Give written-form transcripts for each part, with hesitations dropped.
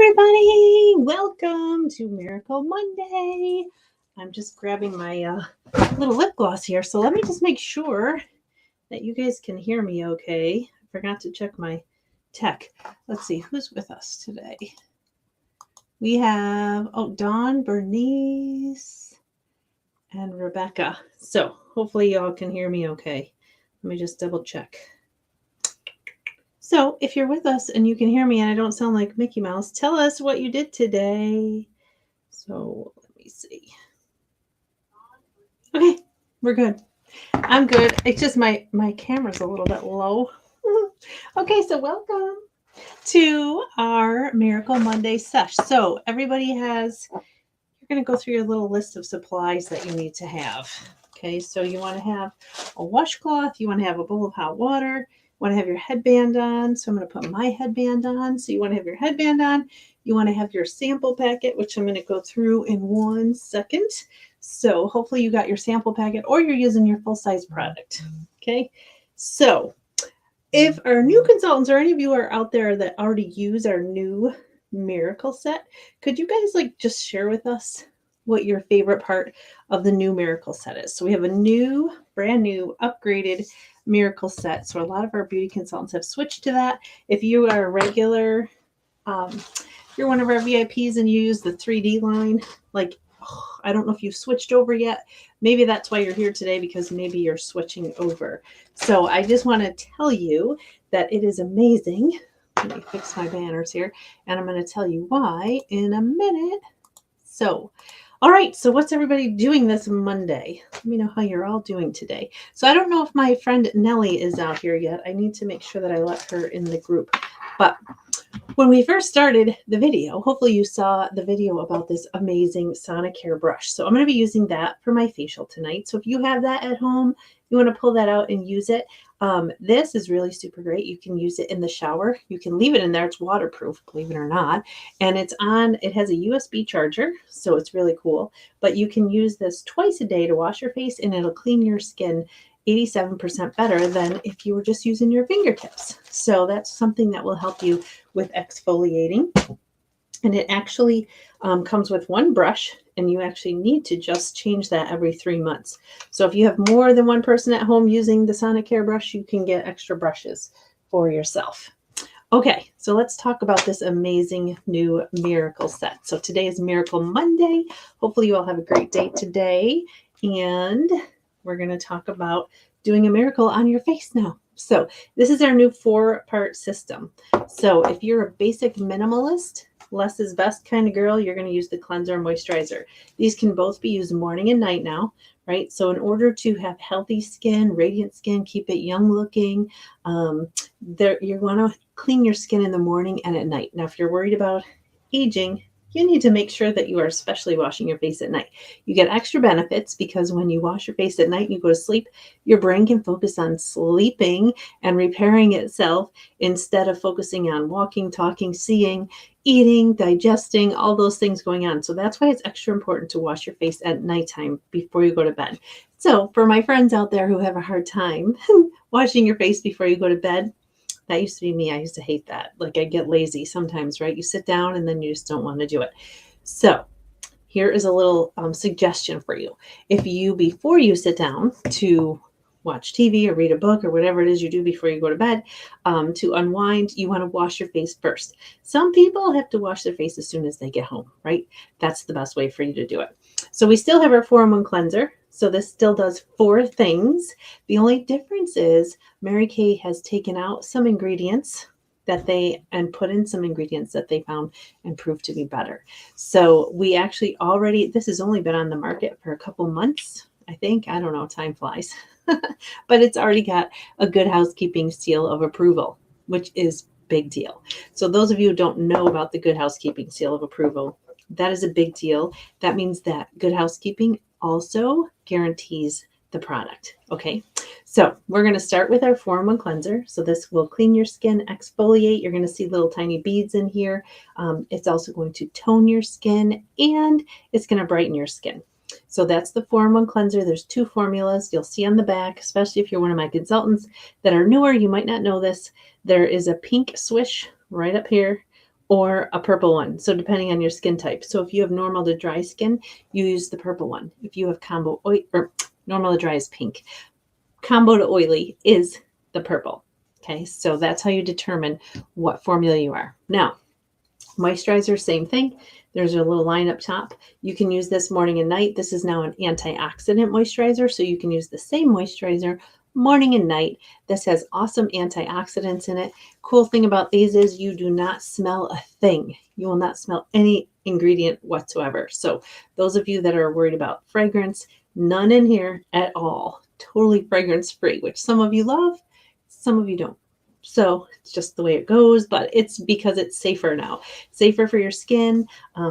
everybody. Welcome to Miracle Monday. I'm just grabbing my little lip gloss here. So let me just make sure that you guys can hear me okay. I forgot to check my tech. Let's see who's with us today. We have, Dawn, Bernice, and Rebecca. So hopefully y'all can hear me okay. Let me just double check. So, if you're with us and you can hear me and I don't sound like Mickey Mouse, tell us what you did today. So, let me see. Okay, we're good. I'm good. It's just my camera's a little bit low. Okay, so welcome to our Miracle Monday sesh. So, everybody has, you're going to go through your little list of supplies that you need to have. Okay, so you want to have a washcloth, you want to have a bowl of hot water, want to have your headband on. So I'm going to put my headband on. So you want to have your headband on. You want to have your sample packet, which I'm going to go through in 1 second. So hopefully you got your sample packet or you're using your full-size product. Okay. So if our new consultants or any of you are out there that already use our new Miracle set, could you guys just share with us what your favorite part of the new Miracle set is? So we have a brand new, upgraded Miracle set. So a lot of our beauty consultants have switched to that. If you are a regular, you're one of our VIPs and you use the 3D line, I don't know if you've switched over yet. Maybe that's why you're here today, because maybe you're switching over. So I just want to tell you that it is amazing. Let me fix my banners here, and I'm going to tell you why in a minute. So, all right, so what's everybody doing this Monday? Let me know how you're all doing today. So I don't know if my friend Nellie is out here yet. I need to make sure that I let her in the group. But when we first started the video, hopefully you saw the video about this amazing Sonicare brush. So I'm going to be using that for my facial tonight. So if you have that at home, you want to pull that out and use it. This is really super great. You can use it in the shower. You can leave it in there. It's waterproof, believe it or not. And it has a USB charger, so it's really cool. But you can use this twice a day to wash your face, and it'll clean your skin 87% better than if you were just using your fingertips. So that's something that will help you with exfoliating. And it actually comes with one brush, and you actually need to just change that every 3 months. So if you have more than one person at home using the Sonicare brush, you can get extra brushes for yourself. Okay, so let's talk about this amazing new Miracle set. So today is Miracle Monday. Hopefully you all have a great day today. And we're going to talk about doing a miracle on your face now. So this is our new 4-part system. So if you're a basic minimalist, less is best kind of girl, you're going to use the cleanser and moisturizer. These can both be used morning and night now, right? So in order to have healthy skin, radiant skin, keep it young looking, you want to clean your skin in the morning and at night. Now, if you're worried about aging, you need to make sure that you are especially washing your face at night. You get extra benefits because when you wash your face at night and you go to sleep, your brain can focus on sleeping and repairing itself instead of focusing on walking, talking, seeing, eating, digesting, all those things going on. So that's why it's extra important to wash your face at nighttime before you go to bed. So for my friends out there who have a hard time washing your face before you go to bed, that used to be me. I used to hate that. I get lazy sometimes, right? You sit down and then you just don't want to do it. So here is a little suggestion for you. Before you sit down to watch TV or read a book or whatever it is you do before you go to bed, to unwind, you want to wash your face first. Some people have to wash their face as soon as they get home, right? That's the best way for you to do it. So we still have our 4-in-1 cleanser. So this still does 4 things. The only difference is Mary Kay has taken out some ingredients and put in some ingredients that they found and proved to be better. So we actually this has only been on the market for a couple months, I think. I don't know, time flies. But it's already got a Good Housekeeping seal of approval, which is big deal. So those of you who don't know about the Good Housekeeping seal of approval, that is a big deal. That means that Good Housekeeping also guarantees the product. Okay, so we're going to start with our 4-in-1 cleanser. So this will clean your skin, exfoliate. You're going to see little tiny beads in here. It's also going to tone your skin, and it's going to brighten your skin. So that's the 4-in-1 cleanser. There's 2 formulas. You'll see on the back, especially if you're one of my consultants that are newer, you might not know this. There is a pink swish right up here or a purple one. So depending on your skin type. So if you have normal to dry skin, you use the purple one. If you have combo oil or normal to dry is pink, combo to oily is the purple. Okay, so that's how you determine what formula you are. Now, moisturizer, same thing. There's a little line up top. You can use this morning and night. This is now an antioxidant moisturizer, so you can use the same moisturizer morning and night. This has awesome antioxidants in it. Cool thing about these is you do not smell a thing. You will not smell any ingredient whatsoever. So those of you that are worried about fragrance, none in here at all. Totally fragrance free, which some of you love, some of you don't. So it's just the way it goes, but it's because it's safer now. Safer for your skin,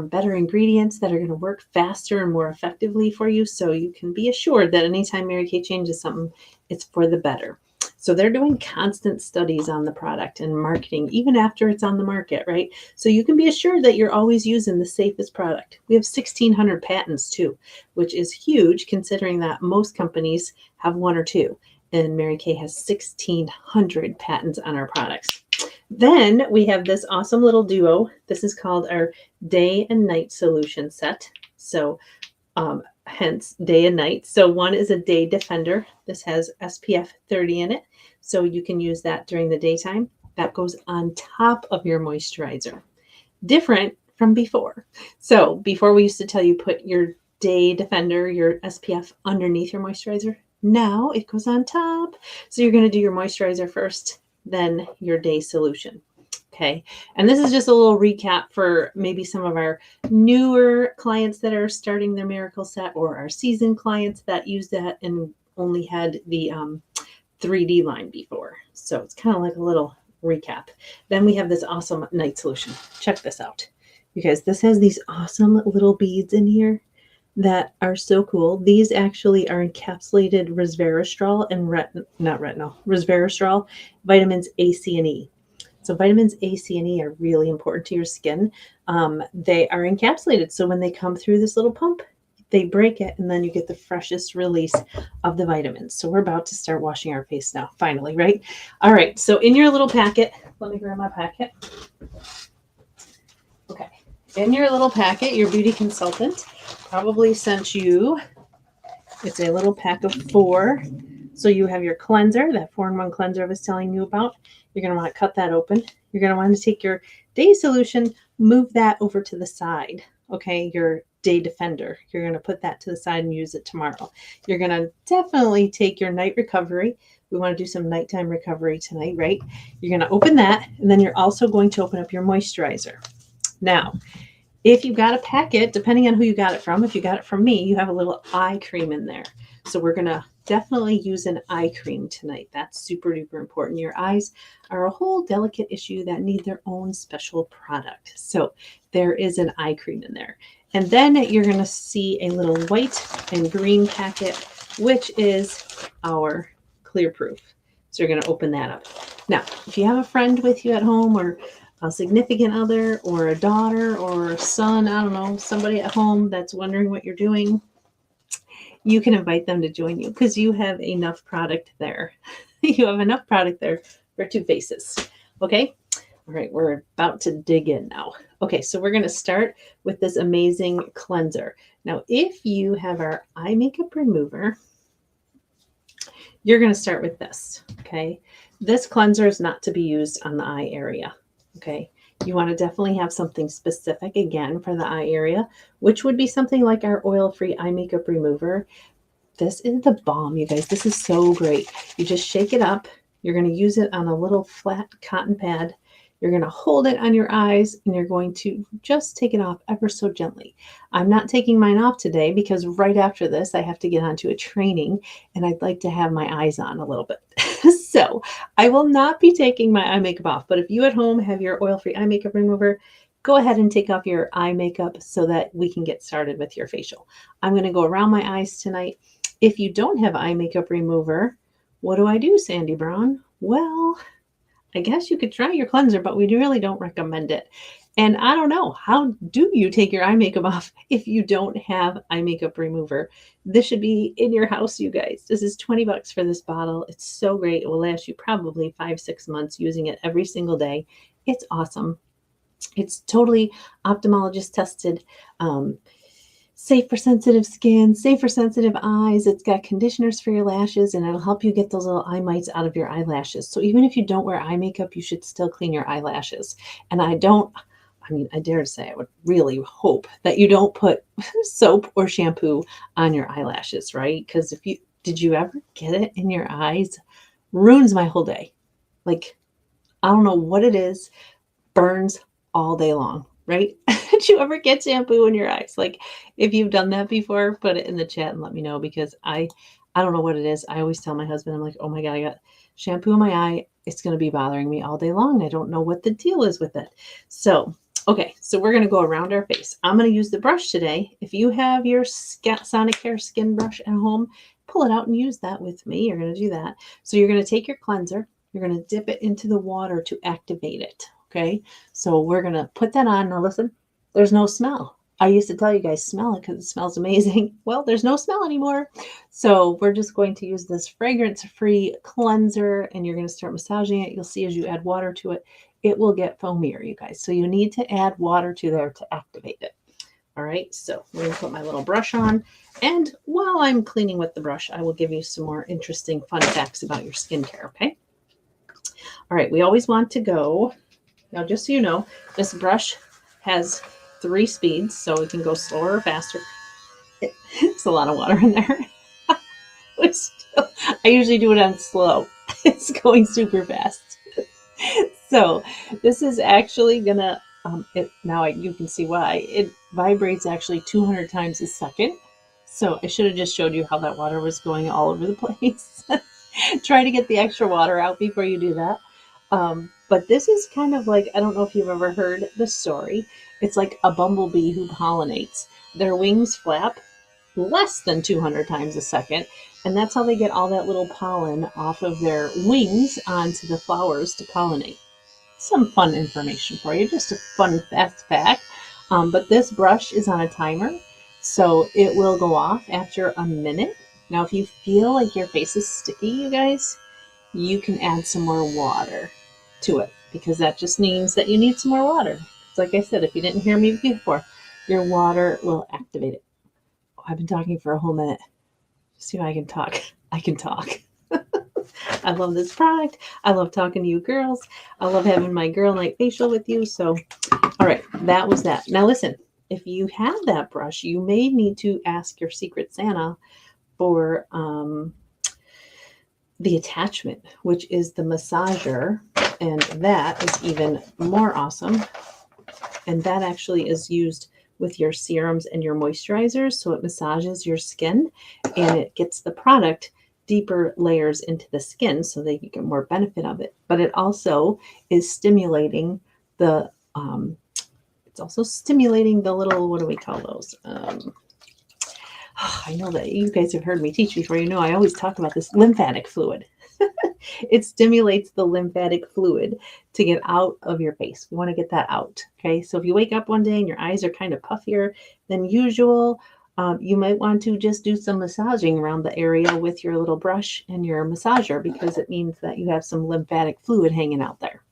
better ingredients that are going to work faster and more effectively for you. So you can be assured that anytime Mary Kay changes something, it's for the better. So they're doing constant studies on the product and marketing, even after it's on the market, right? So you can be assured that you're always using the safest product. We have 1,600 patents too, which is huge considering that most companies have one or two. And Mary Kay has 1,600 patents on our products. Then we have this awesome little duo. This is called our day and night solution set. So hence day and night. So one is a day defender. This has SPF 30 in it. So you can use that during the daytime. That goes on top of your moisturizer. Different from before. So before we used to tell you put your day defender, your SPF underneath your moisturizer. Now it goes on top. So you're going to do your moisturizer first, then your day solution. Okay. And this is just a little recap for maybe some of our newer clients that are starting their Miracle set, or our seasoned clients that use that and only had the 3D line before. So it's kind of like a little recap. Then we have this awesome night solution. Check this out. You guys, this has these awesome little beads in here that are so cool. These actually are encapsulated resveratrol and resveratrol, vitamins A, C, and E. So vitamins A, C, and E are really important to your skin. They are encapsulated. So when they come through this little pump, they break it, and then you get the freshest release of the vitamins. So we're about to start washing our face now, finally, right? All right, so in your little packet, let me grab my packet. Okay, in your little packet, your beauty consultant probably sent you, it's a little pack of 4. So you have your cleanser, that 4-in-1 cleanser I was telling you about. You're going to want to cut that open. You're going to want to take your day solution, move that over to the side. Okay, your day defender. You're going to put that to the side and use it tomorrow. You're going to definitely take your night recovery. We want to do some nighttime recovery tonight, right? You're going to open that, and then you're also going to open up your moisturizer. Now, if you got a packet, depending on who you got it from, if you got it from me, you have a little eye cream in there. So we're going to definitely use an eye cream tonight. That's super duper important. Your eyes are a whole delicate issue that need their own special product. So there is an eye cream in there. And then you're going to see a little white and green packet, which is our Clear Proof. So you're going to open that up. Now, if you have a friend with you at home, or a significant other, or a daughter, or a son, I don't know, somebody at home that's wondering what you're doing, you can invite them to join you because you have enough product there. You have enough product there for 2 faces. Okay. All right. We're about to dig in now. Okay. So we're going to start with this amazing cleanser. Now, if you have our eye makeup remover, you're going to start with this. Okay. This cleanser is not to be used on the eye area. Okay. You want to definitely have something specific again for the eye area, which would be something like our oil-free eye makeup remover. This is the bomb, you guys. This is so great. You just shake it up. You're going to use it on a little flat cotton pad. You're going to hold it on your eyes, and you're going to just take it off ever so gently. I'm not taking mine off today because right after this, I have to get onto a training, and I'd like to have my eyes on a little bit. So I will not be taking my eye makeup off, but if you at home have your oil-free eye makeup remover, go ahead and take off your eye makeup so that we can get started with your facial. I'm going to go around my eyes tonight. If you don't have eye makeup remover, what do I do, Sandy Brown? Well, I guess you could try your cleanser, but we really don't recommend it. And I don't know, how do you take your eye makeup off if you don't have eye makeup remover? This should be in your house, you guys. This is $20 for this bottle. It's so great. It will last you probably 5-6 months using it every single day. It's awesome. It's totally ophthalmologist tested, safe for sensitive skin, safe for sensitive eyes. It's got conditioners for your lashes, and it'll help you get those little eye mites out of your eyelashes. So even if you don't wear eye makeup, you should still clean your eyelashes. And I dare to say, I would really hope that you don't put soap or shampoo on your eyelashes, right? Because did you ever get it in your eyes? Ruins my whole day. Like, I don't know what it is, burns all day long, right? Did you ever get shampoo in your eyes? Like, if you've done that before, put it in the chat and let me know, because I don't know what it is. I always tell my husband, I'm like, oh my God, I got shampoo in my eye. It's going to be bothering me all day long. I don't know what the deal is with it. So, okay, so we're going to go around our face. I'm going to use the brush today. If you have your Sonicare skin brush at home, pull it out and use that with me. You're going to do that. So you're going to take your cleanser. You're going to dip it into the water to activate it. Okay, so we're going to put that on. Now listen, there's no smell. I used to tell you guys smell it because it smells amazing. Well, there's no smell anymore. So we're just going to use this fragrance-free cleanser, and you're going to start massaging it. You'll see as you add water to it, it will get foamier, you guys. So you need to add water to there to activate it. All right, so we're going to put my little brush on. And while I'm cleaning with the brush, I will give you some more interesting fun facts about your skincare, okay? All right, we always want to go. Now, just so you know, this brush has 3 speeds, so it can go slower or faster. It's a lot of water in there. I usually do it on slow. It's going super fast. So this is actually gonna, you can see why. It vibrates actually 200 times a second. So I should have just showed you how that water was going all over the place. Try to get the extra water out before you do that. But this is kind of like, I don't know if you've ever heard the story. It's like a bumblebee who pollinates. Their wings flap less than 200 times a second, and that's how they get all that little pollen off of their wings onto the flowers to pollinate. Some fun information for you, just a fun fast fact. But this brush is on a timer, so it will go off after a minute. Now, if you feel like your face is sticky, you guys, you can add some more water to it, because that just means that you need some more water. It's like I said, if you didn't hear me before, your water will activate it. Oh, I've been talking for a whole minute. See if I can talk. I can talk. I love this product. I love talking to you girls. I love having my girl night facial with you. So, all right, that was that. Now listen, if you have that brush, you may need to ask your Secret Santa for the attachment, which is the massager, and that is even more awesome. And that actually is used with your serums and your moisturizers, so it massages your skin and it gets the product deeper layers into the skin so that you get more benefit of it. But it also is stimulating the little, what do we call those? I know that you guys have heard me teach before. You know, I always talk about this lymphatic fluid. It stimulates the lymphatic fluid to get out of your face. We want to get that out. Okay. So if you wake up one day and your eyes are kind of puffier than usual, you might want to just do some massaging around the area with your little brush and your massager, because it means that you have some lymphatic fluid hanging out there.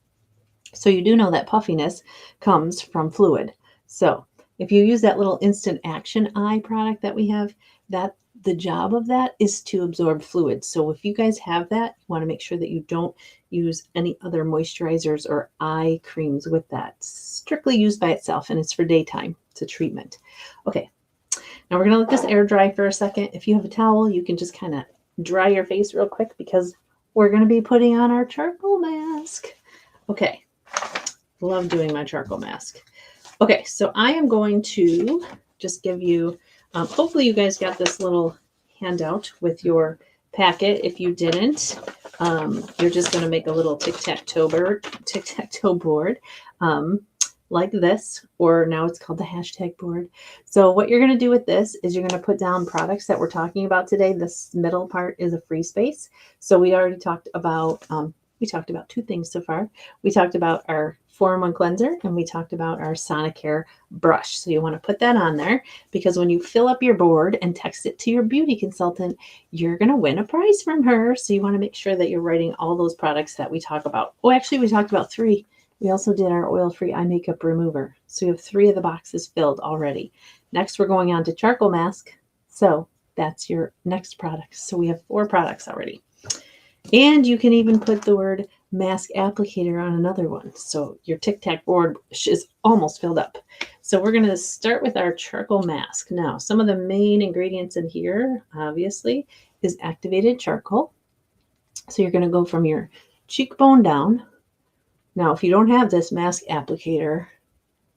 So you do know that puffiness comes from fluid. So if you use that little instant action eye product that we have, that the job of that is to absorb fluid. So if you guys have that, you want to make sure that you don't use any other moisturizers or eye creams with that. It's strictly used by itself, and it's for daytime. It's a treatment. Okay, now we're going to let this air dry for a second. If you have a towel, you can just kind of dry your face real quick, because we're going to be putting on our charcoal mask. Okay, love doing my charcoal mask. Okay, so I am going to just give you, hopefully you guys got this little handout with your packet. If you didn't, you're just going to make a little tic-tac-toe board like this, or now it's called the hashtag board. So what you're going to do with this is you're going to put down products that we're talking about today. This middle part is a free space. So we already talked about, 2 things so far. We talked about our 4-in-1 cleanser, and we talked about our Sonicare brush. So you want to put that on there, because when you fill up your board and text it to your beauty consultant, you're going to win a prize from her. So you want to make sure that you're writing all those products that we talk about. Oh, actually, we talked about 3. We also did our oil-free eye makeup remover. So we have 3 of the boxes filled already. Next, we're going on to charcoal mask. So that's your next product. So we have 4 products already. And you can even put the word mask applicator on another one. So your Tic Tac board is almost filled up. So we're going to start with our charcoal mask. Now, some of the main ingredients in here, obviously, is activated charcoal. So you're going to go from your cheekbone down. Now, if you don't have this mask applicator,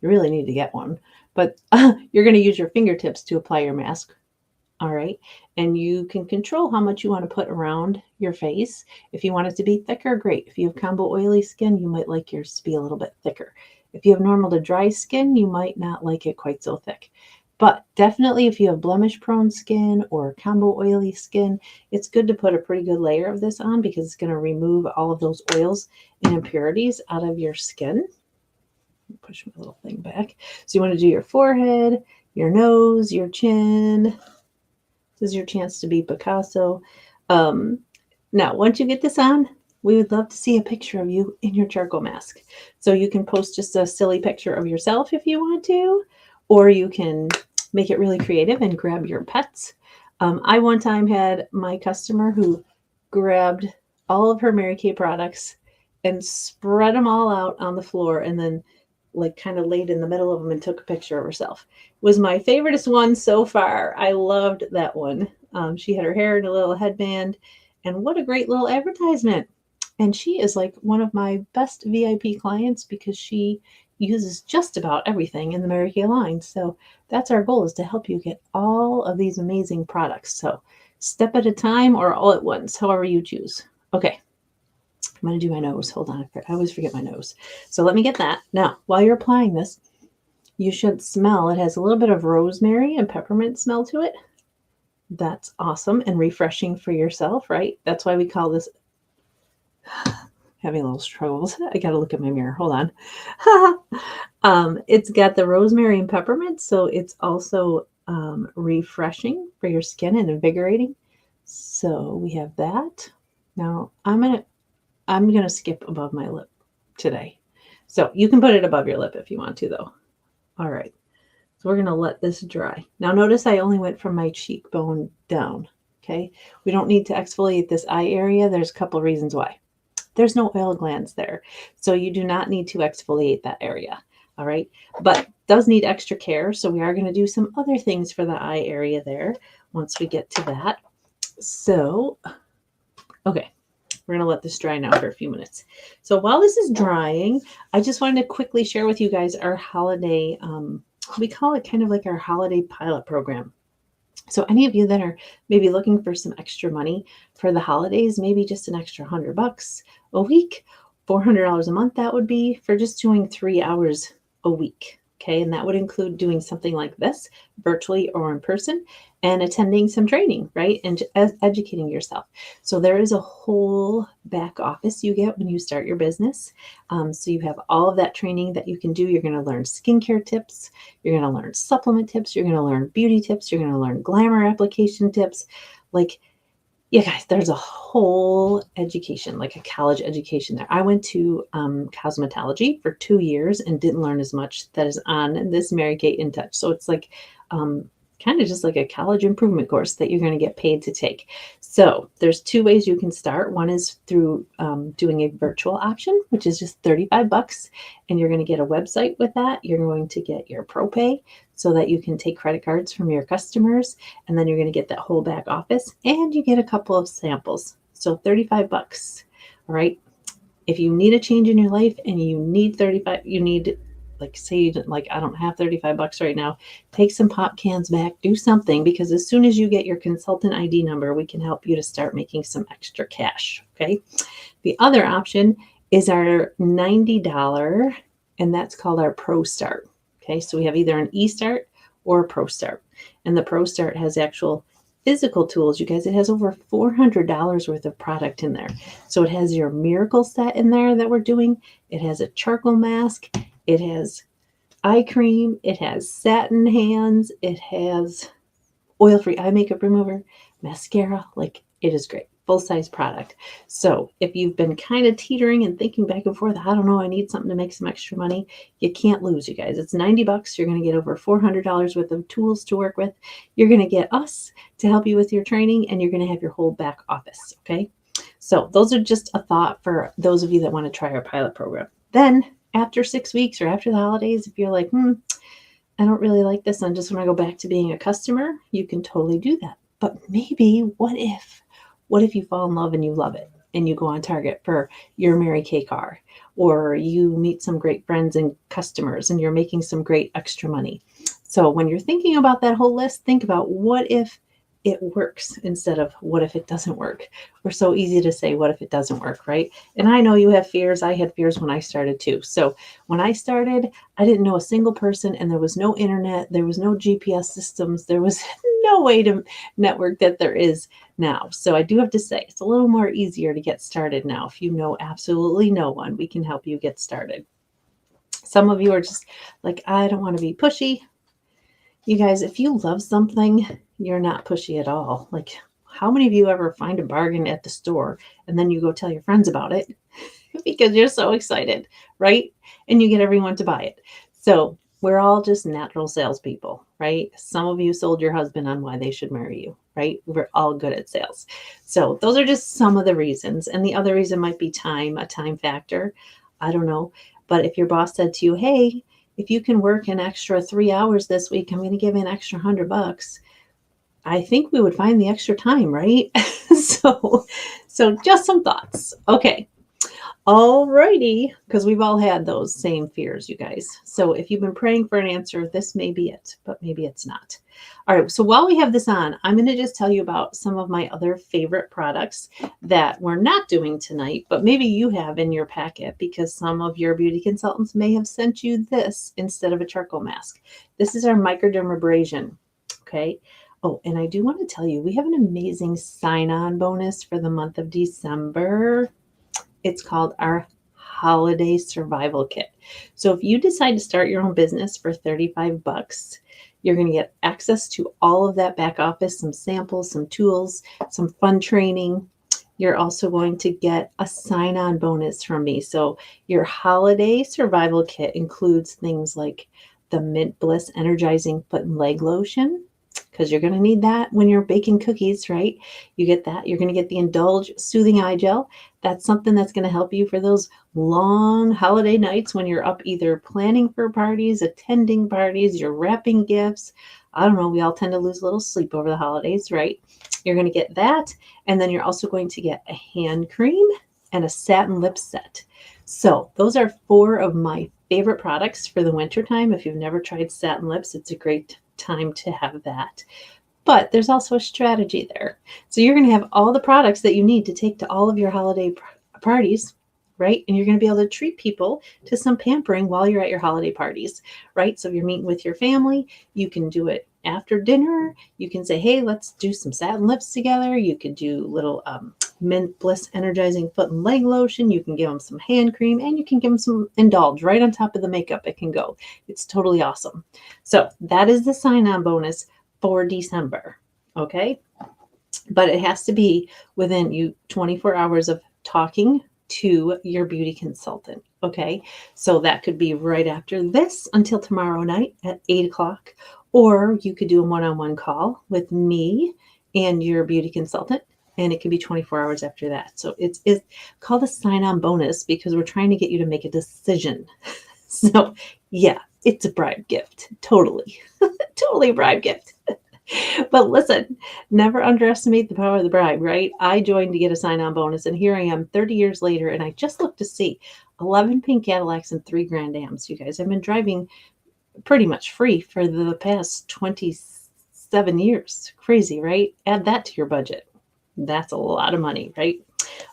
you really need to get one. But you're going to use your fingertips to apply your mask. All right. And you can control how much you want to put around your face. If you want it to be thicker, great. If you have combo oily skin, you might like yours to be a little bit thicker. If you have normal to dry skin, you might not like it quite so thick. But definitely if you have blemish prone skin or combo oily skin, it's good to put a pretty good layer of this on because it's going to remove all of those oils and impurities out of your skin. Push my little thing back. So you want to do your forehead, your nose, your chin. This is your chance to be Picasso. Now, once you get this on, we would love to see a picture of you in your charcoal mask. So you can post just a silly picture of yourself if you want to, or you can make it really creative and grab your pets. I one time had my customer who grabbed all of her Mary Kay products and spread them all out on the floor and then like kind of laid in the middle of them and took a picture of herself. It was my favoriteest one so far. I loved that one. She had her hair in a little headband, and what a great little advertisement. And she is like one of my best VIP clients because she uses just about everything in the Mary Kay line. So that's our goal, is to help you get all of these amazing products. So step at a time or all at once, however you choose. Okay. I'm going to do my nose. Hold on. I always forget my nose. So let me get that. Now, while you're applying this, you should smell. It has a little bit of rosemary and peppermint smell to it. That's awesome and refreshing for yourself, right? That's why we call this having a little struggles. I got to look at my mirror. Hold on. It's got the rosemary and peppermint, so it's also refreshing for your skin and invigorating. So we have that. Now I'm going to skip above my lip today. So you can put it above your lip if you want to, though. All right. So we're going to let this dry. Now notice I only went from my cheekbone down. Okay. We don't need to exfoliate this eye area. There's a couple reasons why. There's no oil glands there. So you do not need to exfoliate that area. All right. But does need extra care. So we are going to do some other things for the eye area there once we get to that. So, okay. We're going to let this dry now for a few minutes. So while this is drying, I just wanted to quickly share with you guys our holiday, we call it kind of like our holiday pilot program. So any of you that are maybe looking for some extra money for the holidays, maybe just an extra $100 a week, $400 a month, that would be for just doing 3 hours a week. Okay, and that would include doing something like this virtually or in person and attending some training, right? And educating yourself. So there is a whole back office you get when you start your business. So you have all of that training that you can do. You're going to learn skincare tips. You're going to learn supplement tips. You're going to learn beauty tips. You're going to learn glamour application tips. Like, yeah, guys, there's a whole education, like a college education there. I went to cosmetology for 2 years and didn't learn as much that is on this Mary Kay In Touch. So it's like kind of just like a college improvement course that you're going to get paid to take. So there's 2 ways you can start. One is through doing a virtual option, which is just $35, and you're going to get a website with that. You're going to get your ProPay so that you can take credit cards from your customers, and then you're going to get that whole back office, and you get a couple of samples. So $35. All right. If you need a change in your life and you need 35, you need, like, say, like, I don't have $35 right now, take some pop cans back, do something, because as soon as you get your consultant ID number, we can help you to start making some extra cash. Okay. The other option is our $90, and that's called our Pro Start. Okay. So we have either an eStart or a Pro Start, and the Pro Start has actual physical tools. You guys, it has over $400 worth of product in there. So it has your miracle set in there that we're doing. It has a charcoal mask. It has eye cream. It has satin hands. It has oil-free eye makeup remover, mascara. Like, it is great. full-size product. So if you've been kind of teetering and thinking back and forth, I don't know, I need something to make some extra money, you can't lose, you guys. It's $90. You're going to get over $400 worth of tools to work with. You're going to get us to help you with your training, and you're going to have your whole back office. Okay. So those are just a thought for those of you that want to try our pilot program. Then after 6 weeks or after the holidays, if you're like, I don't really like this, I just want to go back to being a customer, you can totally do that. But maybe what if you fall in love and you love it and you go on Target for your Mary Kay car, or you meet some great friends and customers and you're making some great extra money. So when you're thinking about that whole list, think about what if it works instead of what if it doesn't work. We're so easy to say, what if it doesn't work, right? And I know you have fears. I had fears when I started too. So when I started, I didn't know a single person, and there was no internet. There was no GPS systems. There was no way to network that there is now. So I do have to say, it's a little more easier to get started now. If you know absolutely no one, we can help you get started. Some of you are just like, I don't want to be pushy. You guys, if you love something, you're not pushy at all. Like, how many of you ever find a bargain at the store and then you go tell your friends about it because you're so excited, right? And you get everyone to buy it. So we're all just natural salespeople, right? Some of you sold your husband on why they should marry you, right? We're all good at sales. So those are just some of the reasons. And the other reason might be time, a time factor. I don't know. But if your boss said to you, hey, if you can work an extra 3 hours this week, I'm going to give you an extra $100. I think we would find the extra time, right? So just some thoughts. Okay. All righty. Because we've all had those same fears, you guys. So if you've been praying for an answer, this may be it, but maybe it's not. All right. So while we have this on, I'm going to just tell you about some of my other favorite products that we're not doing tonight, but maybe you have in your packet because some of your beauty consultants may have sent you this instead of a charcoal mask. This is our microdermabrasion. Okay. Oh, and I do want to tell you, we have an amazing sign-on bonus for the month of December. It's called our Holiday Survival Kit. So if you decide to start your own business for $35, you're going to get access to all of that back office, some samples, some tools, some fun training. You're also going to get a sign-on bonus from me. So your Holiday Survival Kit includes things like the Mint Bliss Energizing Foot and Leg Lotion, because you're going to need that when you're baking cookies, right? You get that. You're going to get the Indulge Soothing Eye Gel. That's something that's going to help you for those long holiday nights when you're up either planning for parties, attending parties, you're wrapping gifts. I don't know. We all tend to lose a little sleep over the holidays, right? You're going to get that. And then you're also going to get a hand cream and a satin lip set. So those are 4 of my favorite products for the wintertime. If you've never tried satin lips, it's a great time to have that. But there's also a strategy there. So you're going to have all the products that you need to take to all of your holiday parties, right? And you're going to be able to treat people to some pampering while you're at your holiday parties, right? So if you're meeting with your family, you can do it after dinner. You can say, hey, let's do some satin lips together. You could do little Mint Bliss Energizing Foot and Leg Lotion. You can give them some hand cream, and you can give them some Indulge right on top of the makeup. It can go. It's totally awesome. So that is the sign-on bonus for December. Okay. But it has to be within 24 hours of talking to your beauty consultant. Okay. So that could be right after this until tomorrow night at 8:00, or you could do a one-on-one call with me and your beauty consultant, and it can be 24 hours after that. So it's called a sign-on bonus because we're trying to get you to make a decision. So yeah, it's a bribe gift. Totally. Totally a bribe gift. But listen, never underestimate the power of the bribe, right? I joined to get a sign-on bonus, and here I am 30 years later, and I just looked to see 11 pink Cadillacs and 3 Grand Ams. You guys, I've been driving pretty much free for the past 27 years. Crazy, right? Add that to your budget. That's a lot of money, right?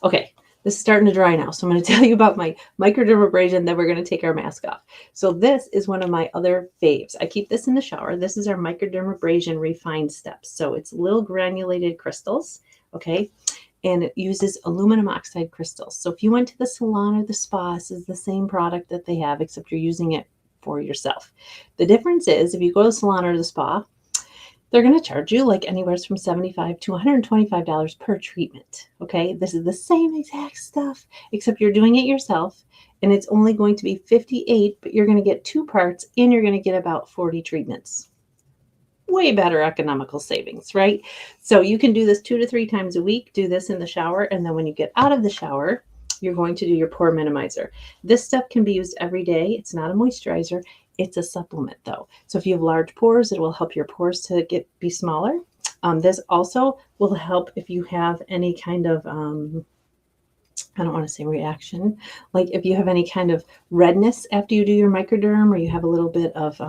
Okay. This is starting to dry now, so I'm going to tell you about my microdermabrasion, then we're going to take our mask off. So this is one of my other faves. I keep this in the shower. This is our microdermabrasion refined steps. So it's little granulated crystals, okay? And it uses aluminum oxide crystals. So if you went to the salon or the spa, this is the same product that they have, except you're using it for yourself. The difference is if you go to the salon or the spa, they're going to charge you like anywhere from $75 to $125 per treatment. Okay, this is the same exact stuff, except you're doing it yourself, and it's only going to be $58, but you're going to get 2 parts, and you're going to get about 40 treatments. Way better economical savings, right? So you can do this 2 to 3 times a week. Do this in the shower, and then when you get out of the shower, you're going to do your pore minimizer. This stuff can be used every day. It's not a moisturizer. It's a supplement, though. So if you have large pores, it will help your pores to be smaller. This also will help if you have any kind of I don't want to say reaction, like if you have any kind of redness after you do your microderm, or you have a little bit of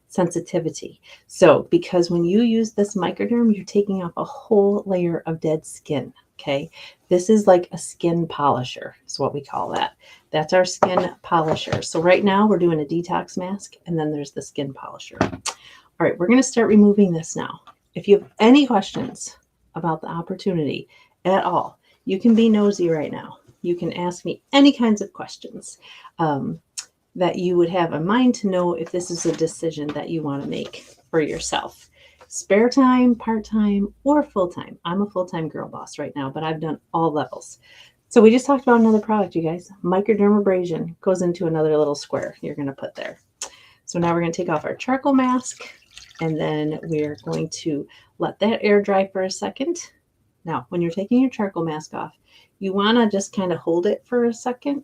sensitivity. So because when you use this microderm, you're taking off a whole layer of dead skin. Okay, this is like a skin polisher, is what we call that. That's our skin polisher. So right now we're doing a detox mask, and then there's the skin polisher. All right, we're going to start removing this now. If you have any questions about the opportunity at all, you can be nosy right now. You can ask me any kinds of questions that you would have in mind to know if this is a decision that you want to make for yourself. Spare time, part-time, or full-time. I'm a full-time girl boss right now, but I've done all levels. So we just talked about another product, you guys. Microdermabrasion goes into another little square you're going to put there. So now we're going to take off our charcoal mask, and then we're going to let that air dry for a second. Now, when you're taking your charcoal mask off, you want to just kind of hold it for a second.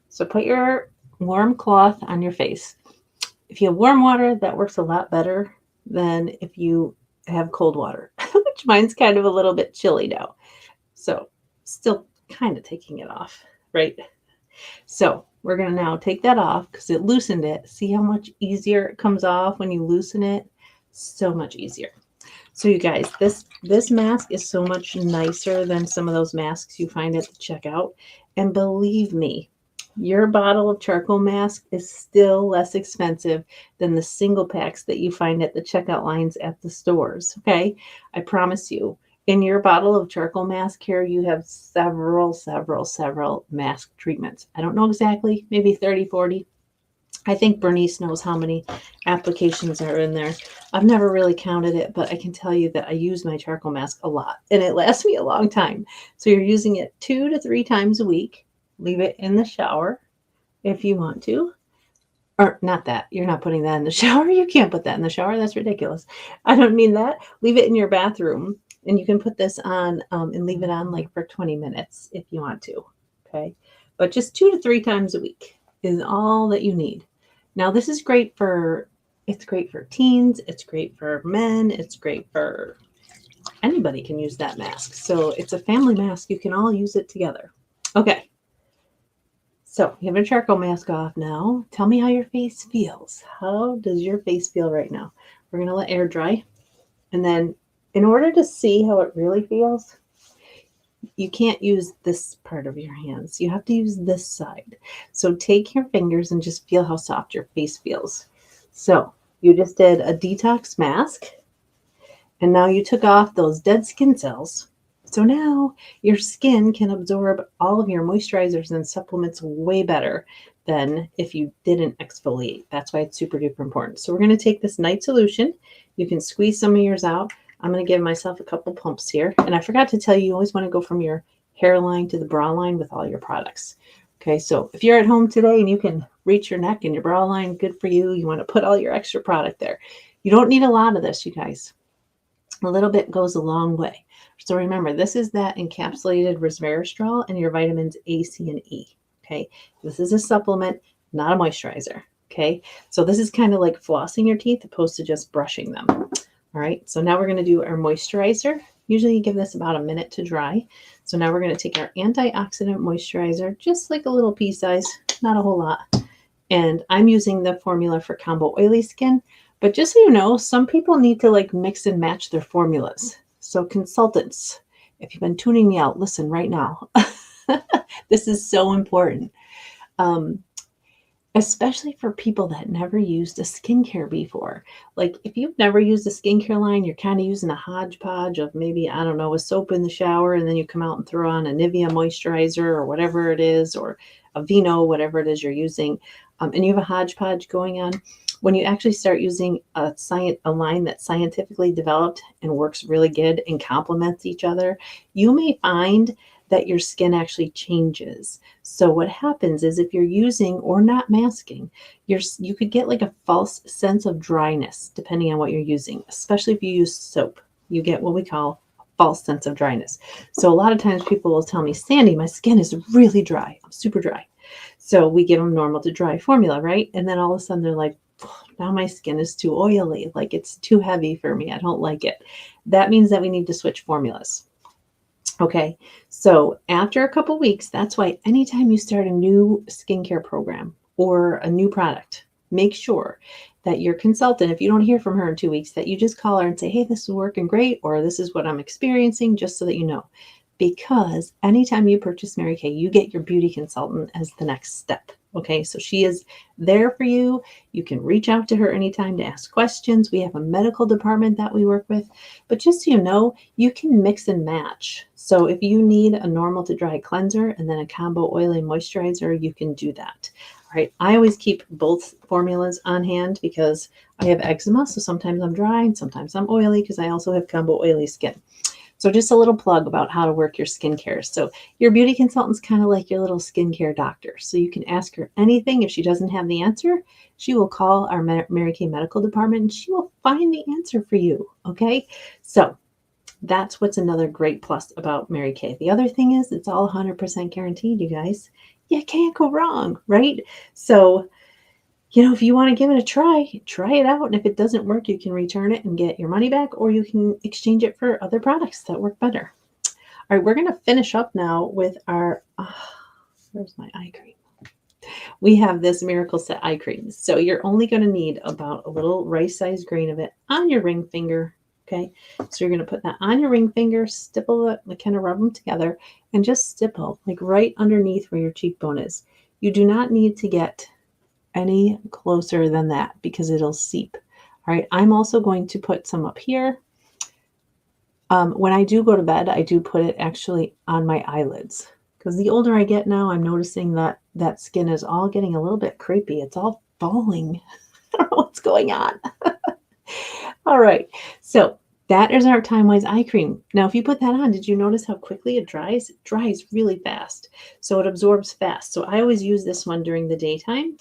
So put your warm cloth on your face. If you have warm water, that works a lot better than if you have cold water, which mine's kind of a little bit chilly now. So still kind of taking it off, right? So we're going to now take that off because it loosened it. See how much easier it comes off when you loosen it? So much easier. So you guys, this mask is so much nicer than some of those masks you find at the checkout. And believe me, your bottle of charcoal mask is still less expensive than the single packs that you find at the checkout lines at the stores. Okay, I promise you. In your bottle of charcoal mask here, you have several mask treatments. I don't know exactly, maybe 30, 40. I think Bernice knows how many applications are in there. I've never really counted it, but I can tell you that I use my charcoal mask a lot, and it lasts me a long time. So you're using it 2 to 3 times a week. Leave it in the shower if you want to. Or not that. You're not putting that in the shower. You can't put that in the shower. That's ridiculous. I don't mean that. Leave it in your bathroom, and you can put this on and leave it on like for 20 minutes if you want to. Okay. But just 2 to 3 times a week is all that you need. Now, this is great for, it's great for teens. It's great for men. It's great for anybody can use that mask. So it's a family mask. You can all use it together. Okay. So you have your charcoal mask off now. Tell me how your face feels. How does your face feel right now? We're going to let air dry. And then in order to see how it really feels, you can't use this part of your hands. You have to use this side. So take your fingers and just feel how soft your face feels. So you just did a detox mask, and now you took off those dead skin cells. So now your skin can absorb all of your moisturizers and supplements way better than if you didn't exfoliate. That's why it's super duper important. So we're going to take this night solution. You can squeeze some of yours out. I'm going to give myself a couple pumps here. And I forgot to tell you, you always want to go from your hairline to the bra line with all your products. Okay, so if you're at home today and you can reach your neck and your bra line, good for you. You want to put all your extra product there. You don't need a lot of this, you guys. A little bit goes a long way. So remember, this is that encapsulated resveratrol and your vitamins A, C, and E. Okay, this is a supplement, not a moisturizer. Okay, so this is kind of like flossing your teeth opposed to just brushing them. All right, so now we're going to do our moisturizer. Usually you give this about a minute to dry. So now we're going to take our antioxidant moisturizer, just like a little pea size, not a whole lot. And I'm using the formula for combo oily skin. But just so you know, some people need to like mix and match their formulas. So consultants, if you've been tuning me out, listen right now. This is so important. Especially for people that never used a skincare before. Like if you've never used a skincare line, you're kind of using a hodgepodge of maybe, I don't know, a soap in the shower, and then you come out and throw on a Nivea moisturizer or whatever it is, or a Vino, whatever it is you're using, and you have a hodgepodge going on. when you actually start using a line that's scientifically developed and works really good and complements each other, you may find that your skin actually changes. So what happens is if you're using or not masking, you could get like a false sense of dryness depending on what you're using, especially if you use soap. You get what we call a false sense of dryness. So a lot of times people will tell me, Sandy, my skin is really dry. I'm super dry. So we give them normal to dry formula, right? And then all of a sudden they're like, now my skin is too oily, like it's too heavy for me. I don't like it. That means that we need to switch formulas. Okay, so after a couple weeks, that's why anytime you start a new skincare program or a new product, make sure that your consultant, if you don't hear from her in 2 weeks, that you just call her and say, hey, this is working great, or this is what I'm experiencing, just so that you know. Because anytime you purchase Mary Kay, you get your beauty consultant as the next step. Okay, so she is there for you. You can reach out to her anytime to ask questions. We have a medical department that we work with. But just so you know, you can mix and match. So if you need a normal to dry cleanser and then a combo oily moisturizer, you can do that. All right, I always keep both formulas on hand because I have eczema. So sometimes I'm dry and sometimes I'm oily because I also have combo oily skin. So just a little plug about how to work your skincare. So your beauty consultant's kind of like your little skincare doctor. So you can ask her anything. If she doesn't have the answer, she will call our Mary Kay medical department and she will find the answer for you. Okay. So that's what's another great plus about Mary Kay. The other thing is it's all 100% guaranteed, you guys. You can't go wrong, right? So if you want to give it a try it out. And if it doesn't work, you can return it and get your money back, or you can exchange it for other products that work better. All right, we're going to finish up now with our, where's my eye cream? We have this Miracle Set eye cream. So you're only going to need about a little rice-sized grain of it on your ring finger. Okay, so you're going to put that on your ring finger, stipple it, like kind of rub them together, and just stipple like right underneath where your cheekbone is. You do not need to get any closer than that because it'll seep. All right, I'm also going to put some up here. When I do go to bed, I do put it actually on my eyelids because the older I get now, I'm noticing that that skin is all getting a little bit creepy. It's all falling. I don't know what's going on. All right, so that is our Time Wise eye cream. Now, if you put that on, did you notice how quickly it dries? It dries really fast, so it absorbs fast. So I always use this one during the daytime.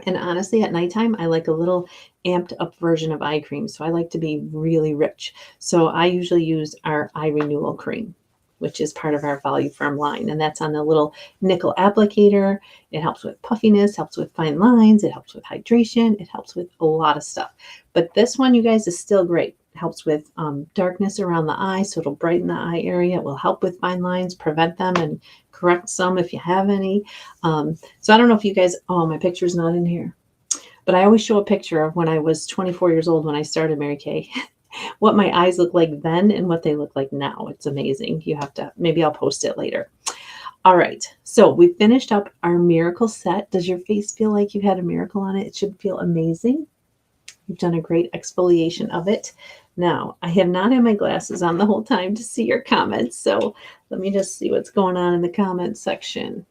And honestly, at nighttime, I like a little amped up version of eye cream. So I like to be really rich. So I usually use our eye renewal cream, which is part of our Voluform line. And that's on the little nickel applicator. It helps with puffiness, helps with fine lines. It helps with hydration. It helps with a lot of stuff. But this one, you guys, is still great. It helps with darkness around the eye. So it'll brighten the eye area. It will help with fine lines, prevent them, and correct some if you have any. So I don't know if you guys, my picture's not in here, but I always show a picture of when I was 24 years old when I started Mary Kay, what my eyes look like then and what they look like now. It's amazing. You have to, maybe I'll post it later. All right, so we finished up our Miracle Set. Does your face feel like you've had a miracle on it? It should feel amazing. You've done a great exfoliation of it. Now, I have not had my glasses on the whole time to see your comments, so let me just see what's going on in the comments section.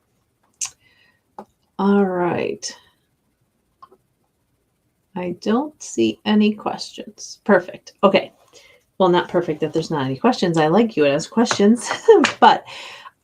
All right. I don't see any questions. Perfect. Okay. Well, not perfect that there's not any questions. I like you to ask questions, but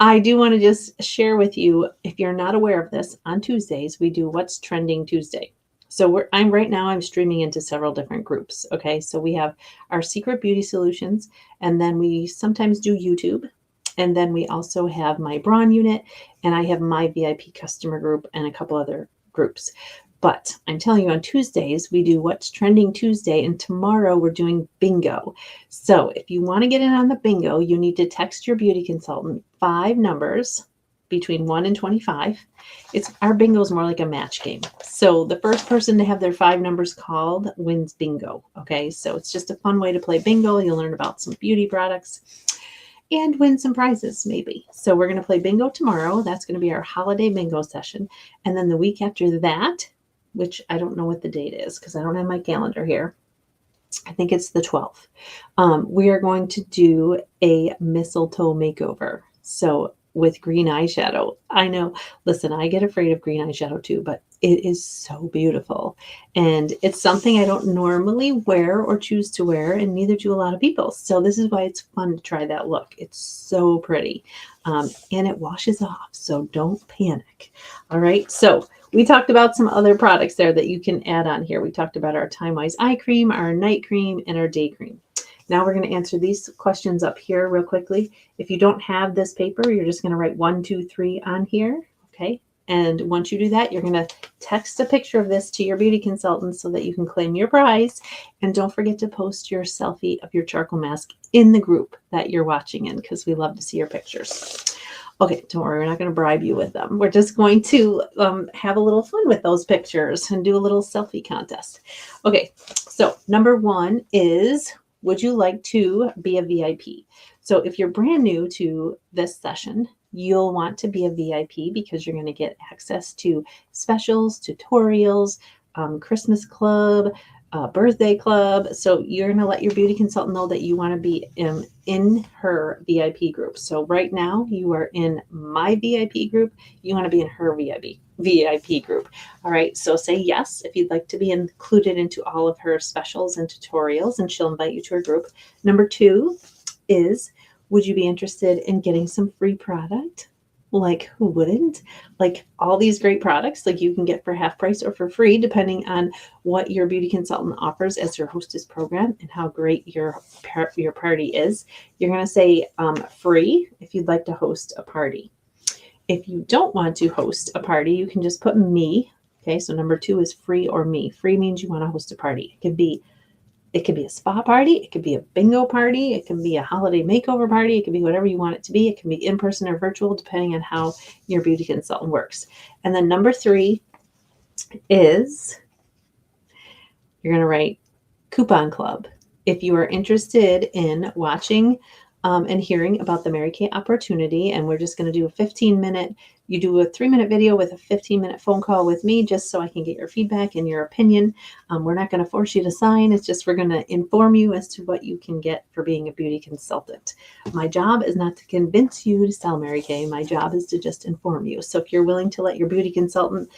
I do want to just share with you, if you're not aware of this, on Tuesdays, we do What's Trending Tuesday. So I'm streaming into several different groups. Okay. So we have our Secret Beauty Solutions, and then we sometimes do YouTube. And then we also have my Brawn unit, and I have my VIP customer group and a couple other groups. But I'm telling you, on Tuesdays, we do What's Trending Tuesday, and tomorrow we're doing bingo. So if you want to get in on the bingo, you need to text your beauty consultant 5 numbers between 1 and 25. Our bingo is more like a match game. So the first person to have their 5 numbers called wins bingo. Okay, so it's just a fun way to play bingo. You'll learn about some beauty products and win some prizes, maybe. So we're going to play bingo tomorrow. That's going to be our holiday bingo session. And then the week after that, which I don't know what the date is because I don't have my calendar here, I think it's the 12th. We are going to do a mistletoe makeover. So with green eyeshadow. I know, listen, I get afraid of green eyeshadow too, but it is so beautiful. And it's something I don't normally wear or choose to wear, and neither do a lot of people. So this is why it's fun to try that look. It's so pretty. And it washes off, so don't panic. All right, so we talked about some other products there that you can add on here. We talked about our Time Wise eye cream, our night cream, and our day cream. Now we're going to answer these questions up here real quickly. If you don't have this paper, you're just going to write 1, 2, 3 on here. Okay. And once you do that, you're going to text a picture of this to your beauty consultant so that you can claim your prize. And don't forget to post your selfie of your charcoal mask in the group that you're watching in, because we love to see your pictures. Okay, don't worry, we're not going to bribe you with them. We're just going to have a little fun with those pictures and do a little selfie contest. Okay, so number 1 is, would you like to be a VIP? So if you're brand new to this session, you'll want to be a VIP because you're going to get access to specials, tutorials, Christmas club, birthday club. So you're going to let your beauty consultant know that you want to be in her VIP group. So right now you are in my VIP group. You want to be in her VIP group. All right. So say yes if you'd like to be included into all of her specials and tutorials, and she'll invite you to her group. Number 2 is, would you be interested in getting some free product? Like, who wouldn't? Like, all these great products, like, you can get for half price or for free, depending on what your beauty consultant offers as your hostess program and how great your party is. You're going to say free if you'd like to host a party. If you don't want to host a party, you can just put me. Okay, so number 2 is free or me. Free means you want to host a party. It could be a spa party. It could be a bingo party. It can be a holiday makeover party. It can be whatever you want it to be. It can be in person or virtual, depending on how your beauty consultant works. And then number 3 is, you're going to write coupon club. If you are interested in watching and hearing about the Mary Kay opportunity, and we're just going to do a 15-minute, you do a 3-minute video with a 15-minute phone call with me, just so I can get your feedback and your opinion. We're not going to force you to sign. It's just, we're going to inform you as to what you can get for being a beauty consultant. My job is not to convince you to sell Mary Kay. My job is to just inform you. So if you're willing to let your beauty consultant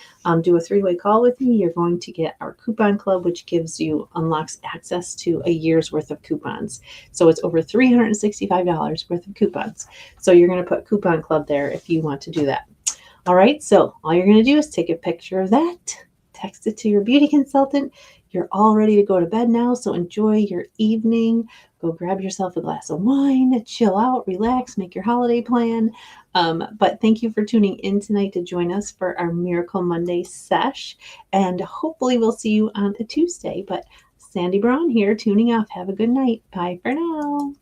do a 3-way call with me, you're going to get our coupon club, which unlocks access to a year's worth of coupons. So it's over $365 worth of coupons. So you're going to put coupon club there if you want to do that. All right, so all you're going to do is take a picture of that, text it to your beauty consultant. You're all ready to go to bed now, so enjoy your evening. Go grab yourself a glass of wine, chill out, relax, make your holiday plan. But thank you for tuning in tonight to join us for our Miracle Monday sesh, and hopefully we'll see you on a Tuesday. But Sandy Braun here, tuning off. Have a good night. Bye for now.